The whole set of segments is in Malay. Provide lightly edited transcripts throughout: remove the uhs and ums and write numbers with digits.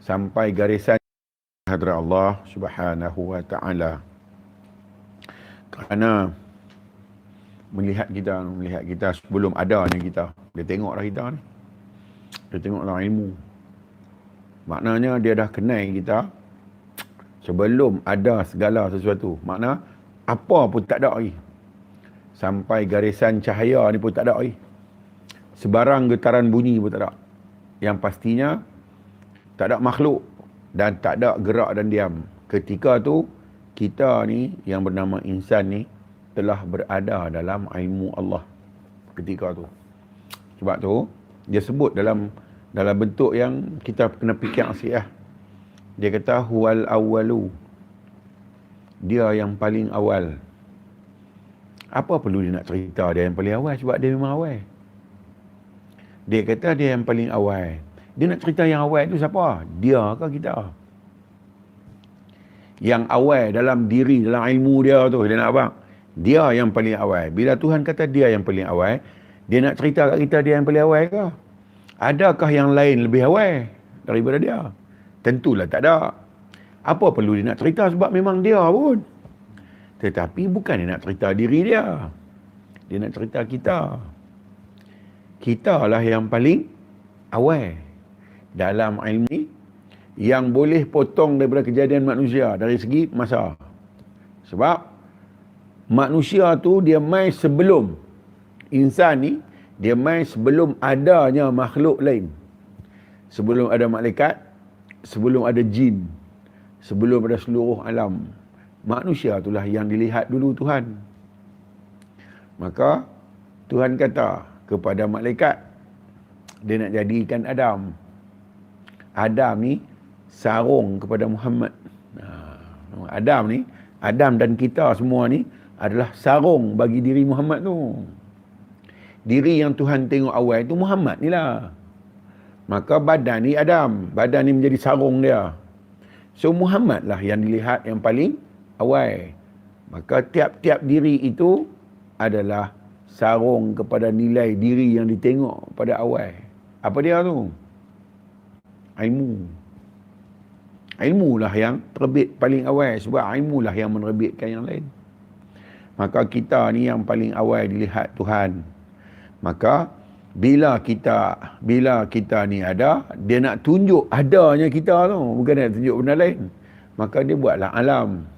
sampai garisan hadrat Allah Subhanahu wa taala. Kerana melihat kita sebelum adanya kita. Dia tengoklah kita ni. Dia tengoklah ilmu. Maknanya dia dah kenal kita sebelum ada segala sesuatu. Makna apa pun tak ada lagi. Sampai garisan cahaya ni pun tak ada lagi. Sebarang getaran bunyi pun tak ada. Yang pastinya tak ada makhluk dan tak ada gerak dan diam. Ketika tu kita ni yang bernama insan ni telah berada dalam ilmu Allah ketika tu. Sebab tu dia sebut dalam bentuk yang kita kena fikir asih lah. Dia kata huwal awwalu. Dia yang paling awal. Apa perlu dia nak cerita dia yang paling awal? Sebab dia memang awal. Dia kata dia yang paling awal. Dia nak cerita yang awal tu siapa? Dia ke kita? Yang awal dalam diri, dalam ilmu dia tu, dia nak apa? Dia yang paling awal. Bila Tuhan kata dia yang paling awal, dia nak cerita kat kita dia yang paling awal ke? Adakah yang lain lebih awal daripada dia? Tentulah tak ada. Apa perlu dia nak cerita sebab memang dia pun. Tetapi bukan dia nak cerita diri dia. Dia nak cerita kita. Kita lah yang paling awal dalam ilmu ni, yang boleh potong daripada kejadian manusia dari segi masa. Sebab manusia tu dia mai sebelum insan ni, dia mai sebelum adanya makhluk lain. Sebelum ada malaikat, sebelum ada jin, sebelum ada seluruh alam. Manusia itulah yang dilihat dulu Tuhan. Maka Tuhan kata kepada malaikat, dia nak jadikan Adam. Adam ni sarung kepada Muhammad. Adam dan kita semua ni adalah sarung bagi diri Muhammad tu. Diri yang Tuhan tengok awal tu Muhammad ni lah. Maka badan ni Adam. Badan ni menjadi sarung dia. So Muhammad lah yang dilihat yang paling awal. Maka tiap-tiap diri itu adalah sarung kepada nilai diri yang ditengok pada awal. Apa dia tu? Ilmu. Ilmu lah yang terbit paling awal. Sebab ilmu lah yang menerbitkan yang lain. Maka kita ni yang paling awal dilihat Tuhan. Maka bila kita ni ada, dia nak tunjuk adanya kita tu. Bukan nak tunjuk benda lain. Maka dia buatlah alam.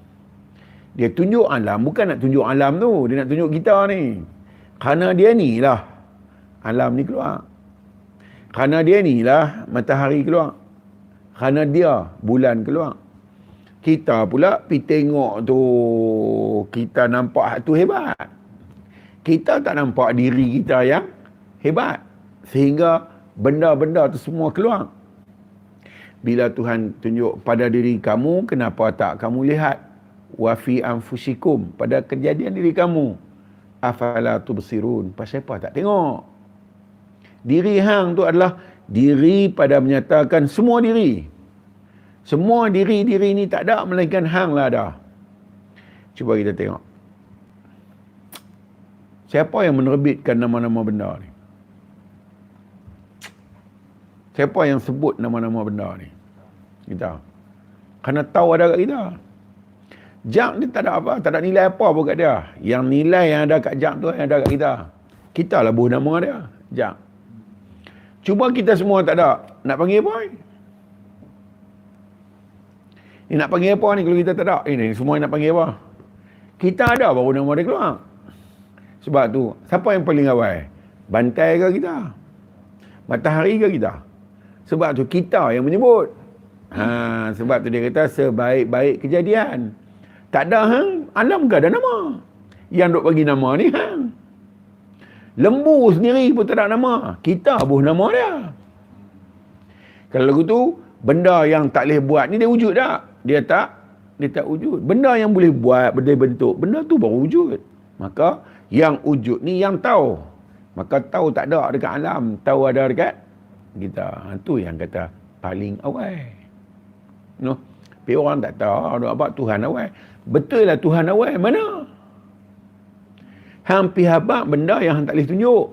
Dia tunjuk alam. Bukan nak tunjuk alam tu. Dia nak tunjuk kita ni. Kerana dia ni lah alam ni keluar. Kerana dia ni lah matahari keluar. Kerana dia bulan keluar. Kita pula pergi tengok tu, kita nampak tu hebat. Kita tak nampak diri kita yang hebat. Sehingga benda-benda tu semua keluar. Bila Tuhan tunjuk pada diri kamu, kenapa tak kamu lihat? Wa fi anfusikum, pada kejadian diri kamu. Afala tubsirun, pasal apa tak tengok? Diri hang tu adalah diri pada menyatakan semua diri. Semua diri-diri ni tak ada, melainkan hang lah ada. Cuba kita tengok. Siapa yang menerbitkan nama-nama benda ni? Siapa yang sebut nama-nama benda ni? Kita. Kerana tahu ada kat kita. Jam ni tak ada apa, tak ada nilai apa pun kat dia. Yang nilai yang ada kat jam tu yang ada kat kita. Kita lah buh nama dia, jam. Cuba kita semua tak ada, nak panggil apa? Ni nak panggil apa ni kalau kita tak ada? Ni semua nak panggil apa? Kita ada baru nama dia keluar. Sebab tu, siapa yang paling awal? Bantai ke kita? Matahari ke kita? Sebab tu kita yang menyebut. Sebab tu dia kata sebaik-baik kejadian. Tak ada hang, alam ke ada nama? Yang duk bagi nama ni hang. Lembu sendiri pun tak ada nama. Kita buh nama dia. Kalau begitu, benda yang tak boleh buat ni dia wujud tak? Dia tak wujud. Benda yang boleh buat, benda bentuk, benda tu baru wujud. Maka yang wujud ni yang tahu. Maka tahu tak ada dekat alam, tahu ada dekat kita. Itu yang kata paling awal. No. Tapi orang tak tahu apa Tuhan awal. Betul lah Tuhan awal. Mana? Hampir habaq benda yang hang tak boleh tunjuk.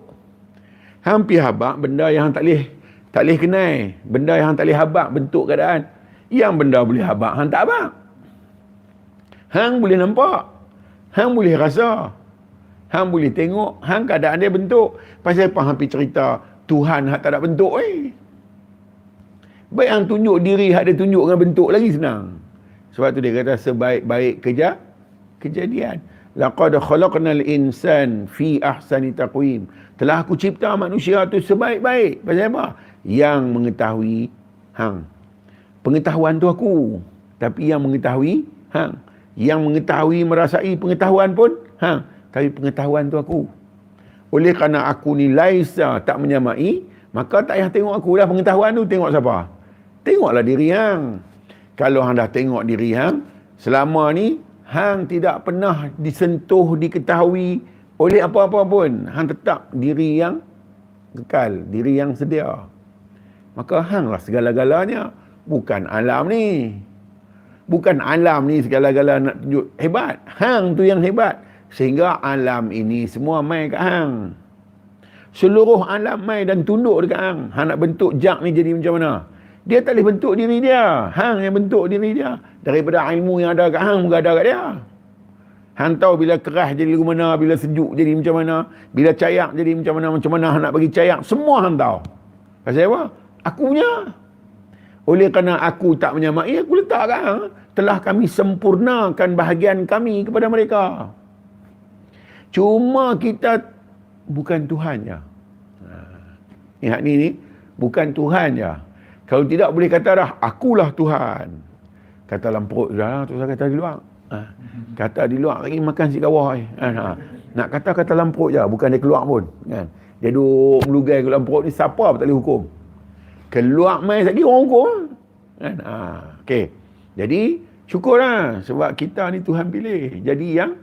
Hampir habaq benda yang hang tak boleh Tak boleh kenal. Benda yang hang tak boleh habaq bentuk keadaan. Yang benda boleh habaq, hang tak habaq. Hang boleh nampak. Hang boleh rasa. Hang boleh tengok. Hang keadaan dia bentuk. Pasal apa hang pergi cerita Tuhan hang tak ada bentuk Baik hang tunjuk diri hang dia tunjuk dengan bentuk lagi senang. Sebab tu dia kata sebaik-baik kejadian. Laqad khalaqnal insan fi ahsani taqwim. Telah aku cipta manusia tu sebaik-baik. Pasal apa? Yang mengetahui hang. Pengetahuan tu aku. Tapi yang mengetahui hang. Yang mengetahui merasai pengetahuan pun hang. Tapi pengetahuan tu aku. Oleh kerana aku ni laisa tak menyamai, maka tak payah tengok aku lah pengetahuan tu. Tengok siapa? Tengoklah diri hang. Kalau hang dah tengok diri hang, selama ni hang tidak pernah disentuh, diketahui oleh apa-apa pun. Hang tetap diri yang kekal, diri yang sedia. Maka hang lah segala-galanya. Bukan alam ni. Bukan alam ni segala-gala nak tunjuk hebat. Hang tu yang hebat. Sehingga alam ini semua mai kat hang. Seluruh alam mai dan tunduk dekat hang. Hang nak bentuk jak ni jadi macam mana? Dia tak boleh bentuk diri dia. Hang yang bentuk diri dia. Daripada ilmu yang ada kat hang, juga ada kat dia. Hang tahu bila keras jadi lagu mana, bila sejuk jadi macam mana, bila cayak jadi macam mana hang nak bagi cayak. Semua hang tahu. Pasal apa? Aku punya. Oleh kerana aku tak menyamai, aku letak kat hang. Telah kami sempurnakan bahagian kami kepada mereka. Cuma kita bukan Tuhan je. Ingat ni bukan Tuhan je. Kalau tidak boleh kata dah, akulah Tuhan. Kata dalam perut dah, tu saya kata di luar. Kata di luar lagi makan si kawah. Nak kata dalam perut je, bukan dia keluar pun. Kan? Dia duduk melugai dalam perut ni, siapa pun tak boleh hukum. Keluar mai lagi orang hukum. Kan? Okey. Jadi, syukurlah sebab kita ni Tuhan pilih. Jadi yang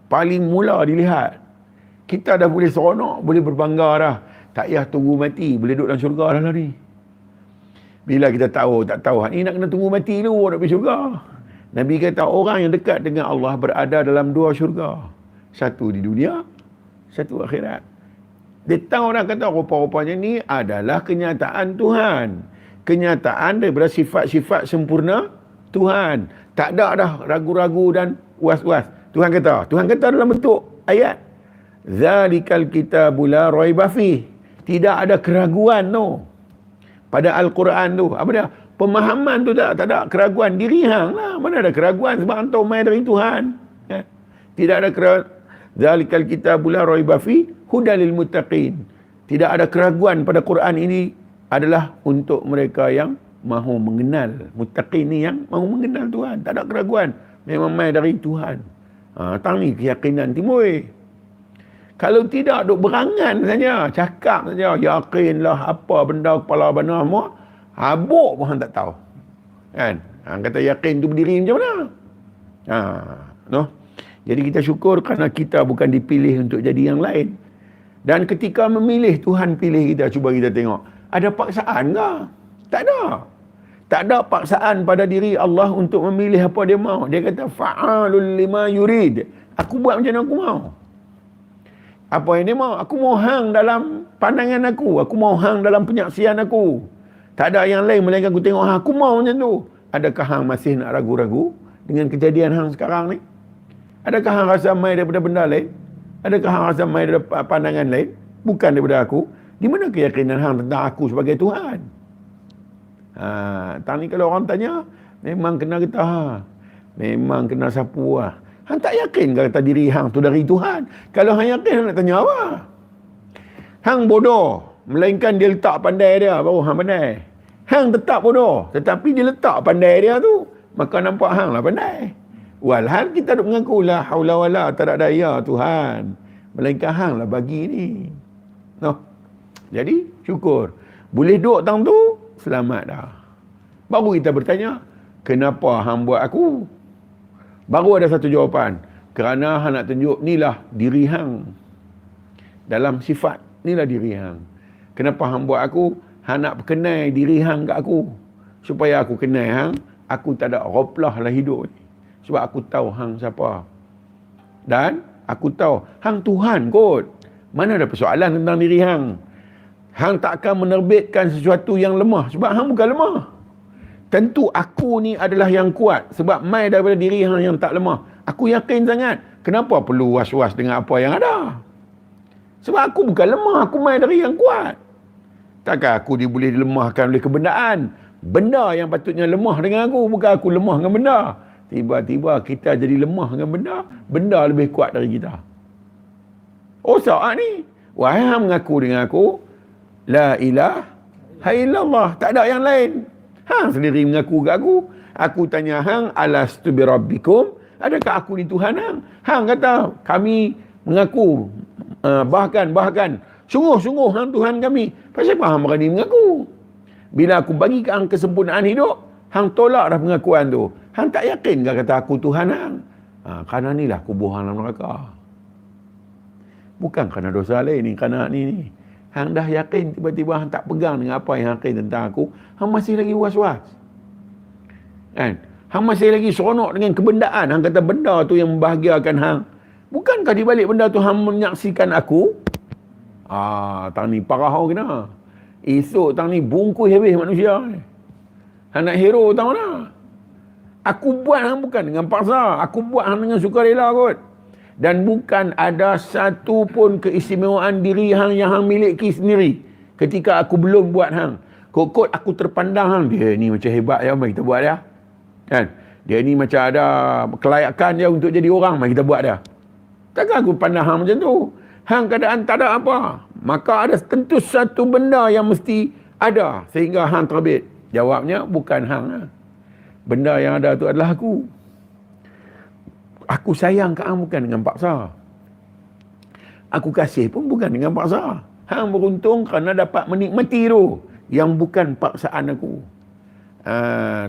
paling mula dilihat. Kita dah boleh seronok, boleh berbangga dah. Tak payah tunggu mati, boleh duduk dalam syurga dah lah ni. Bila kita tahu, tak tahu, ni nak kena tunggu mati dulu nak pergi syurga. Nabi kata orang yang dekat dengan Allah berada dalam dua syurga. Satu di dunia, satu akhirat. Dia tahu dah kata rupa-rupanya ni adalah kenyataan Tuhan. Kenyataan daripada sifat-sifat sempurna Tuhan. Tak ada dah ragu-ragu dan was-was. Tuhan kata dalam bentuk ayat. Zalikal kitabu la raiba fih. Tidak ada keraguan tu. Pada Al-Quran tu. Apa dia? Pemahaman tu tak ada keraguan. Diri hang lah. Mana ada keraguan sebab hang tahu mai dari Tuhan. Tidak ada keraguan. Zalikal kitabu la raiba fih hudal lil muttaqin. Tidak ada keraguan pada Quran ini adalah untuk mereka yang mahu mengenal. Muttaqin ni yang mahu mengenal Tuhan. Tak ada keraguan. Memang mai dari Tuhan. Tang ni keyakinan timbul. Kalau tidak duk berangan saja, cakap saja, yakinlah apa benda kepala benar semua, habuk pun hang tak tahu. Kan? Hang kata yakin tu berdiri macam mana? No? Jadi kita syukur kerana kita bukan dipilih untuk jadi yang lain. Dan ketika memilih, Tuhan pilih kita. Cuba kita tengok. Ada paksaan ke? Tak ada. Tak ada paksaan pada diri Allah untuk memilih apa dia mahu. Dia kata, fa'alul lima yurid. Aku buat macam mana aku mahu. Apa yang dia mahu? Aku mahu hang dalam pandangan aku. Aku mahu hang dalam penyaksian aku. Tak ada yang lain melainkan aku tengok hang. Aku mahu macam tu. Adakah hang masih nak ragu-ragu dengan kejadian hang sekarang ni? Adakah hang rasa mai daripada benda lain? Adakah hang rasa mai daripada pandangan lain? Bukan daripada aku. Di mana keyakinan hang tentang aku sebagai Tuhan? Tang ni kalau orang tanya, memang kena kata, memang kena sapu lah. Hang tak yakin kata diri hang tu dari Tuhan. Kalau hang yakin, hang nak tanya apa? Hang bodoh. Melainkan dia letak pandai dia, baru hang pandai. Hang tetap bodoh. Tetapi dia letak pandai dia tu, maka nampak hang lah pandai. Walhal kita duk mengaku la haula wala tak ada daya Tuhan. Melainkan hang lah bagi ni. No. Jadi, syukur. Boleh duduk tang tu, selamat dah. Baru kita bertanya, kenapa hang buat aku? Baru ada satu jawapan. Kerana hang nak tunjuk, inilah diri hang. Dalam sifat, inilah diri hang. Kenapa hang buat aku? Hang nak kenal diri hang kat aku. Supaya aku kenal hang, aku tak ada roplah lah hidup ni. Sebab aku tahu hang siapa. Dan aku tahu hang Tuhan kot. Mana ada persoalan tentang diri hang. Hang tak akan menerbitkan sesuatu yang lemah sebab hang bukan lemah. Tentu aku ni adalah yang kuat sebab mai daripada diri hang yang tak lemah. Aku yakin sangat. Kenapa perlu was-was dengan apa yang ada? Sebab aku bukan lemah, aku mai dari yang kuat. Takkan aku boleh dilemahkan oleh kebendaan. Benda yang patutnya lemah dengan aku, bukan aku lemah dengan benda. Tiba-tiba kita jadi lemah dengan benda, benda lebih kuat dari kita. Saat ni, wahai hang mengaku dengan aku, la ilaha illallah, tak ada yang lain. Hang sendiri mengaku ke aku. Aku tanya hang, alastu bi rabbikum? Adakah aku ni Tuhan hang? Hang kata, kami mengaku. Bahkan, sungguh-sungguh hang Tuhan kami. Pasal apa hang berani mengaku? Bila aku bagi ke hang kesempurnaan hidup, hang tolak dah pengakuan tu. Hang tak yakin ke kata aku Tuhan hang? Kerana inilah kubur hang dalam neraka. Bukan kerana dosa lain ni, kerana ni. Hang dah yakin, tiba-tiba hang tak pegang dengan apa yang hang yakin tentang aku, hang masih lagi was-was. Kan? Hang masih lagi seronok dengan kebendaan. Hang kata benda tu yang membahagiakan hang. Bukankah di balik benda tu hang menyaksikan aku? Tang ni parah kena. Esok tang ni bungkus habis manusia. Hang nak hero tang mana? Aku buat hang bukan dengan paksa. Aku buat hang dengan sukarela kot. Dan bukan ada satu pun keistimewaan diri hang yang hang miliki sendiri ketika aku belum buat hang. Kot-kot aku terpandang hang, dia ni macam hebat ya, mari kita buat dia. Kan? Dia ni macam ada kelayakan dia untuk jadi orang, mari kita buat dia. Takkan aku pandang hang macam tu. Hang keadaan tak ada apa, maka ada tentu satu benda yang mesti ada sehingga hang terbit. Jawabnya bukan hang. Benda yang ada tu adalah aku. Aku sayang ke hang bukan dengan paksa. Aku kasih pun bukan dengan paksa. Hang beruntung kerana dapat menikmati tu yang bukan paksaan aku.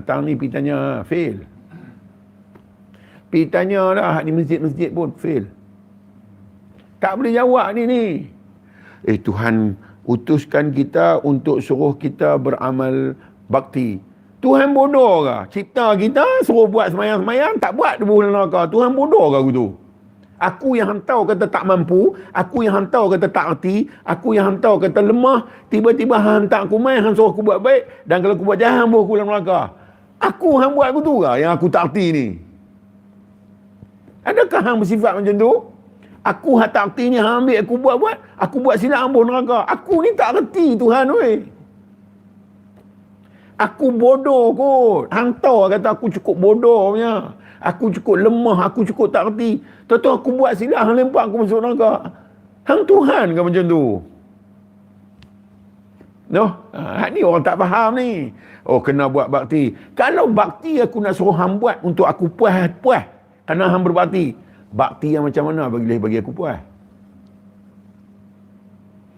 Tang ni pergi tanya fail. Pergi tanya dah di masjid-masjid pun fail. Tak boleh jawab ni. Tuhan utuskan kita untuk suruh kita beramal bakti. Tuhan bodoh ke? Cipta kita suruh buat semayang-semayang, tak buat di bulan neraka. Tuhan bodoh ke aku tu? Aku yang hantau kata tak mampu, aku yang hantau kata tak erti, aku yang hantau kata lemah, tiba-tiba hantar aku main, hang suruh aku buat baik, dan kalau aku buat jahat, hang buat aku dalam neraka. Aku hang buat aku tu ke yang aku tak erti ni? Adakah hang bersifat macam tu? Aku hang tak erti ni, hang ambil aku buat-buat, aku buat silap, hang buat neraka. Aku ni tak erti Tuhan weh. Aku bodoh kot. Hang tahu kata aku cukup bodoh punya. Aku cukup lemah, aku cukup tak erti. Tahu-tahu aku buat silap, hang lempar aku masuk neraka. Hang Tuhan ke macam tu? Ni orang tak faham ni. Kena buat bakti. Kalau bakti aku nak suruh hang buat untuk aku puas kerana hang berbakti. Bakti yang macam mana bagi aku puas?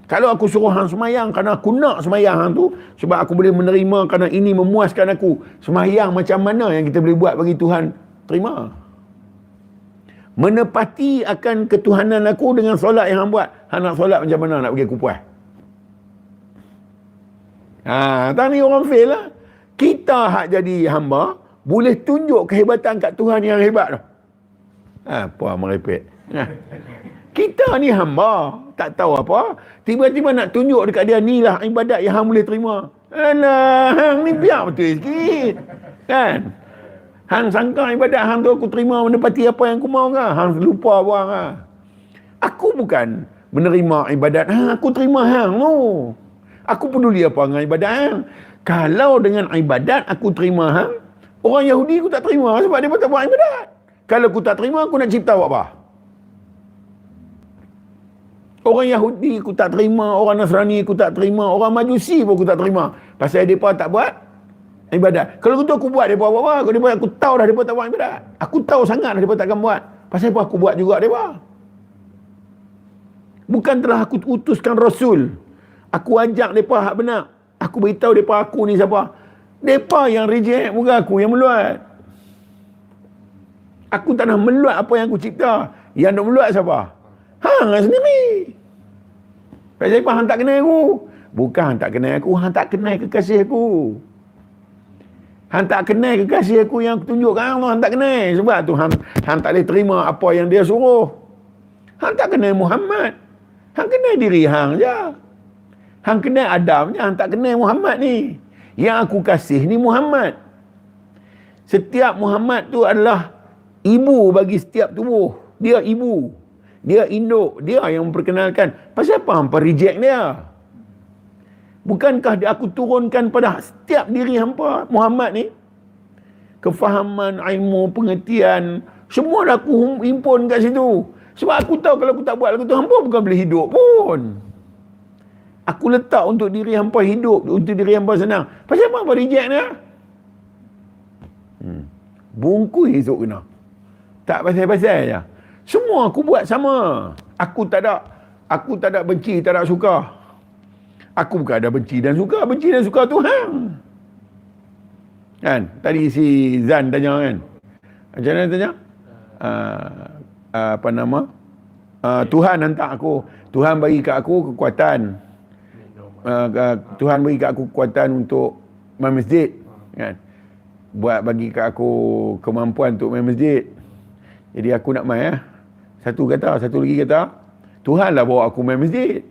Kalau aku suruh hang semayang kerana aku nak semayang hang tu, sebab aku boleh menerima kerana ini memuaskan aku. Semayang macam mana yang kita boleh buat bagi Tuhan terima? Menepati akan ketuhanan aku dengan solat yang hang buat. Hang nak solat macam mana nak bagi aku puas? Tak ni orang fail lah. Kita hak jadi hamba, boleh tunjuk kehebatan kat Tuhan yang hebat tu. Apa merepek? Kita ni hamba, tak tahu apa, tiba-tiba nak tunjuk dekat dia, ni lah ibadat yang hang boleh terima. Alah, hang ni biar betul sikit. Kan? Hang sangka ibadat hang tu aku terima menepati apa yang aku mau ke? Hang lupa buang ke? Aku bukan menerima ibadat hang, aku terima hang tu. Aku peduli apa dengan ibadat hang. Kalau dengan ibadat aku terima hang, orang Yahudi aku tak terima sebab dia tak buat ibadat. Kalau aku tak terima, aku nak cipta buat apa? Orang Yahudi aku tak terima, orang Nasrani aku tak terima, orang Majusi pun aku tak terima. Pasal mereka tak buat ibadat. Kalau betul aku buat, mereka buat apa? Kalau aku tahu dah mereka tak buat ibadat. Aku tahu sangat dah mereka takkan buat. Pasal apa aku buat juga mereka? Bukan telah aku utuskan Rasul. Aku ajak mereka hak benar. Aku beritahu mereka aku ni siapa. Mereka yang reject, bukan aku yang meluat. Aku tak nak meluat apa yang aku cipta. Yang nak meluat siapa? Hang sendiri. Pasal apa hang tak kenal aku? Bukan hang tak kenal aku, hang tak kenal kekasih aku. Hang tak kenal kekasih aku yang aku tunjuk kat hang tak kenal. Sebab tu hang tak boleh terima apa yang dia suruh. Hang tak kenal Muhammad. Hang kenal diri hang je. Hang kenal Adam ni, hang tak kenal Muhammad ni. Yang aku kasih ni Muhammad. Setiap Muhammad tu adalah ibu bagi setiap tubuh. Dia ibu. Dia induk. Dia yang memperkenalkan. Pasal apa hampa reject dia? Bukankah aku turunkan pada setiap diri hampa Muhammad ni? Kefahaman, ilmu, pengertian, semua dah aku himpun kat situ. Sebab aku tahu kalau aku tak buat lagu tu, hampa bukan boleh hidup pun. Aku letak untuk diri hampa hidup, untuk diri hampa senang. Pasal apa hampa reject dia? Bungkus esok kena. Tak pasal-pasal je. Semua aku buat sama. Aku tak ada benci, tak ada suka. Aku bukan ada benci dan suka. Benci dan suka Tuhan. Kan? Tadi si Zan tanya kan. Macam mana tanya? Apa nama? Tuhan hantar aku. Tuhan bagi kat aku kekuatan. Tuhan bagi kat aku kekuatan untuk main masjid. Kan? Bagi kat aku kemampuan untuk main masjid. Jadi aku nak main. Satu lagi kata, Tuhan lah bawa aku main masjid.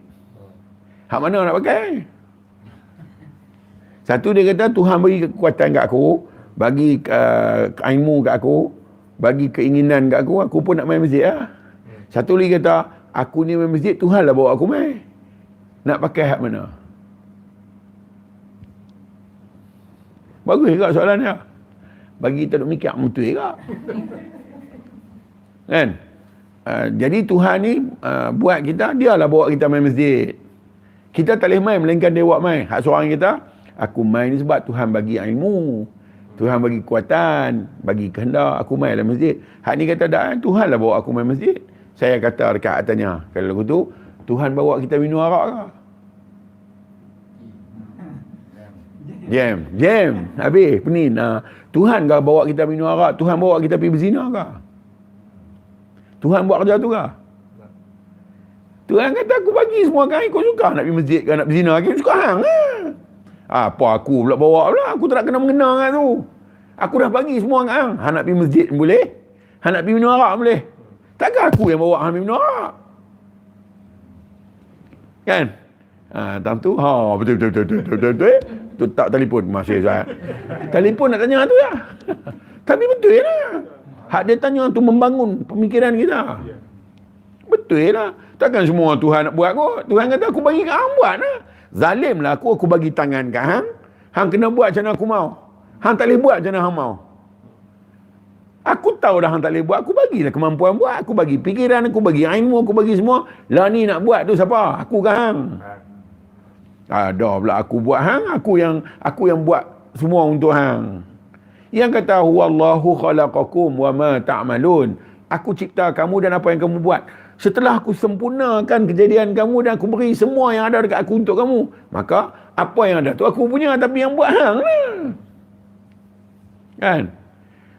Hak mana nak pakai? Satu dia kata, Tuhan bagi kekuatan kat aku, bagi ilmu kat aku, bagi keinginan kat aku pun nak main masjid lah. Satu lagi kata, aku ni main masjid, Tuhan lah bawa aku main. Nak pakai hak mana? Bagus juga soalan dia. Bagi kita duk mikir betul juga. Kan? Jadi Tuhan ni buat kita, dia lah bawa kita main masjid. Kita tak boleh main melainkan dia buat main. Hak seorang kita, aku main ni sebab Tuhan bagi ilmu, Tuhan bagi kekuatan, bagi kehendak, aku main dalam masjid. Hak ni kata dah, Tuhan lah bawa aku main masjid. Saya kata dekat atasnya, kalau lagu tu Tuhan bawa kita minum arak ke? Jam. Habis penin. Tuhan ke bawa kita minum arak? Tuhan bawa kita pergi berzina ke? Tuhan buat kerja tu ke? Tuhan kata aku bagi semua kan, kau suka nak pergi masjid ke nak berzina ke? Suka hang lah. Apa aku pula bawa pula? Aku tak nak kena mengenal kan tu. Aku dah bagi semua kan hang. Hang nak pergi masjid boleh? Hang nak pergi minum arak boleh? Takkan aku yang bawa hang minum arak? Kan? Time tu, betul. Tu tak telefon masih saya. Telefon nak tanya tu ya. Tapi betul lah. Hak dia tanya tu membangun pemikiran kita. Betul lah. Takkan semua Tuhan nak buat kot. Tuhan kata aku bagi kat hang buat lah. Zalim lah aku bagi tangan kat hang. Hang kena buat macam mana aku mau. Hang tak boleh buat macam mana hang mau. Aku tahu dah hang tak boleh buat. Aku bagilah kemampuan buat. Aku bagi fikiran, aku bagi ilmu, aku bagi semua. Lah ni nak buat tu siapa? Aku ke hang? Dah pula aku buat hang. Aku yang buat semua untuk hang. Yang kata huwallahu khalaqakum wa ma ta'malun. Aku cipta kamu dan apa yang kamu buat. Setelah aku sempurnakan kejadian kamu dan aku beri semua yang ada dekat aku untuk kamu, maka apa yang ada tu aku punya, tapi yang buat hang lah. Kan?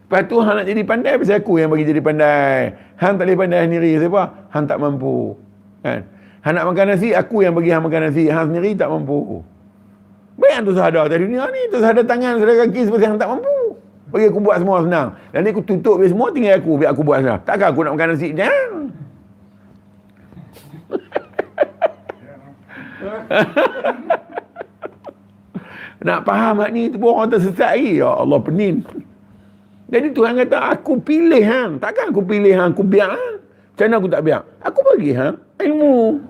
Lepas tu hang nak jadi pandai, pasal aku yang bagi jadi pandai. Hang tak boleh pandai sendiri. Sebab hang tak mampu. Kan? Hang nak makan nasi, aku yang bagi hang makan nasi. Hang sendiri tak mampu. Baik tu sadar atas dunia ni. Tu sadar tangan, sadar kaki sebab hang tak mampu. Bagi aku buat semua senang. Dan ni aku tutup biar semua, tinggal aku. Biar aku buat senang. Takkan aku nak makan nasi? Jangan. Nak faham hak ni, tu pun orang tersesat lagi. Ya Allah, penin. Jadi Tuhan kata, aku pilih hang. Takkan aku pilih hang, aku biar hang. Macam mana aku tak biar? Aku bagi hang ilmu.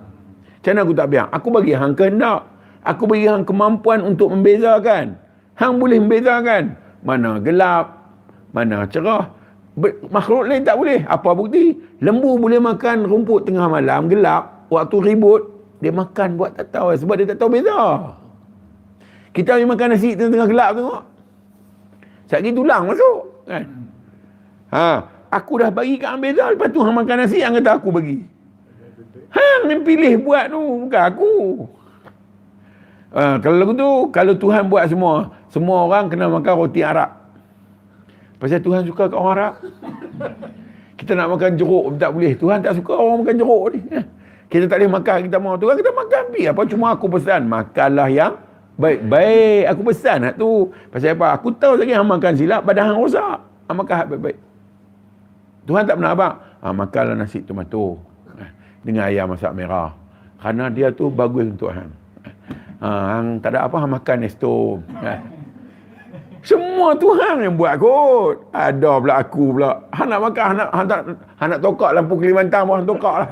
Macam mana aku tak biar? Aku bagi hang kehendak. Aku bagi hang kemampuan untuk membezakan. Hang boleh membezakan mana gelap, mana cerah. Makhluk lain tak boleh. Apa bukti? Lembu boleh makan rumput tengah malam, gelap, waktu ribut. Dia makan buat tak tahu, sebab dia tak tahu beza. Kita boleh makan nasi tengah gelap tengok. Sekejap lagi tulang masuk. Kan? Aku dah bagi kat hang beza. Lepas tu hang makan nasi, hang kata aku bagi. Hang yang pilih buat tu, bukan aku. Kalau lagu tu, kalau Tuhan buat semua orang kena makan roti Arab. Pasal Tuhan suka kat orang Arab. Kita nak makan jeruk tak boleh. Tuhan tak suka orang makan jeruk ni. Kita tak boleh makan, kita mau. Tuhan kita makan apa? Cuma aku pesan, makanlah yang baik-baik. Aku pesan hak tu. Pasal apa? Aku tahu lagi hang makan silap, badan hang rosak. Hang makan hak baik-baik. Tuhan tak pernah abang. Makanlah nasi tomato dengan ayam masak merah. Kerana dia tu bagus untuk hang. Hang tak ada apa, hang makan resto. Semua Tuhan yang buat kot. Ada pula aku pula. Hang nak makan, hang nak tokak lampu Kalimantan pun hang tokak lah.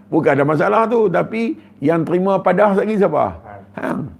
Bukan ada masalah tu. Tapi yang terima padah lagi siapa? Hang.